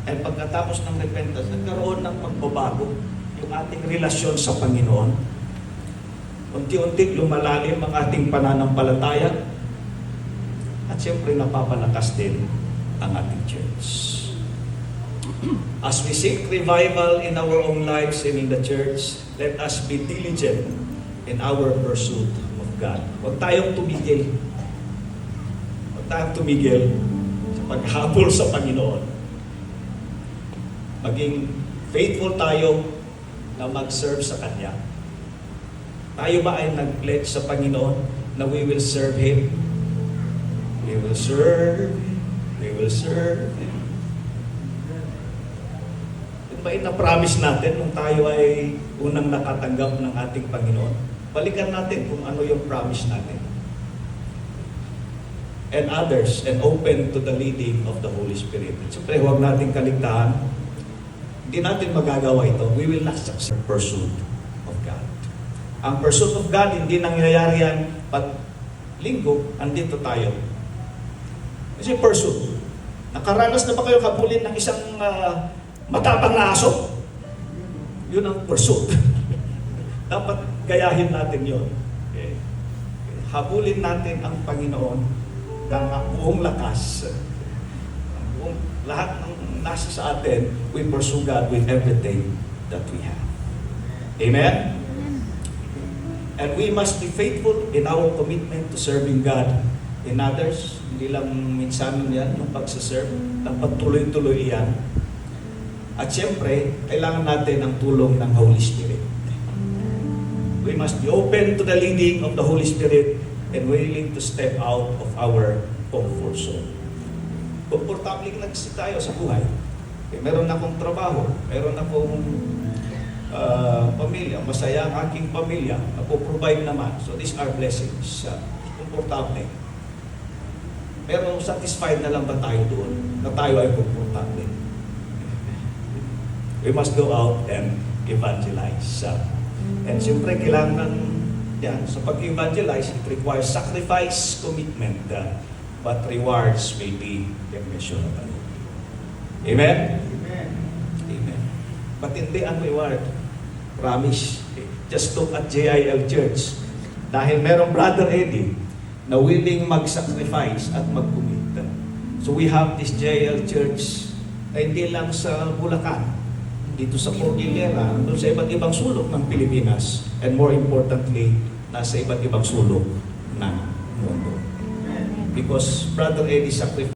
And pagkatapos ng repentance, nagkaroon ng pagbabago yung ating relasyon sa Panginoon. Unti-unti lumalalim ang ating pananampalataya at siyempre napapalakas din ang ating church. As we seek revival in our own lives and in the church, let us be diligent in our pursuit of God. Huwag tayong tumigil. Huwag tayong tumigil sa paghabol sa Panginoon. Maging faithful tayo na mag-serve sa Kanya. Tayo ba ay nag-pledge sa Panginoon na we will serve Him? We will serve Him. We will serve Him. Ito ba yung na-promise natin nung tayo ay unang nakatanggap ng ating Panginoon? Balikan natin kung ano yung promise natin. And others, and open to the leading of the Holy Spirit. Siyempre, huwag natin kaligtaan. Hindi natin magagawa ito. We will not succeed in pursuit of God. Ang pursuit of God, hindi nangyayari yan pag linggo, andito tayo. Kasi pursuit. Nakaranas na ba kayo kabulin ng isang matapang na aso? Yun ang pursuit. Dapat gayahin natin yun. Okay. Habulin natin ang Panginoon ng buong lakas. Lahat ng nasa sa atin, we pursue God with everything that we have. Amen? And we must be faithful in our commitment to serving God in others. Hindi lang minsan yan, yung pagsaserve. Dapat tuloy-tuloy yan. At siyempre, kailangan natin ang tulong ng Holy Spirit. We must be open to the leading of the Holy Spirit and willing to step out of our comfort zone. Komportable lang kasi tayo sa buhay. Meron akong trabaho, meron akong pamilya, masaya ang aking pamilya, napoprovide naman. So these are blessings. Komportable. Pero satisfied na lang ba tayo doon na tayo ay komportable? We must go out and evangelize. And siyempre kailangan yan, sa pag-evangelize, it requires sacrifice, commitment, but rewards will be immeasurable. Amen? Amen. Amen. But hindi ang reward. Promise. Just look at JIL Church. Dahil merong Brother Eddie na willing mag-sacrifice at mag-commit. So we have this JIL Church na hindi lang sa Bulacan, dito sa Cordillera, doon sa iba't ibang sulok ng Pilipinas, and more importantly, nasa iba't ibang sulok ng mundo. Because Brother Eddie sacrificed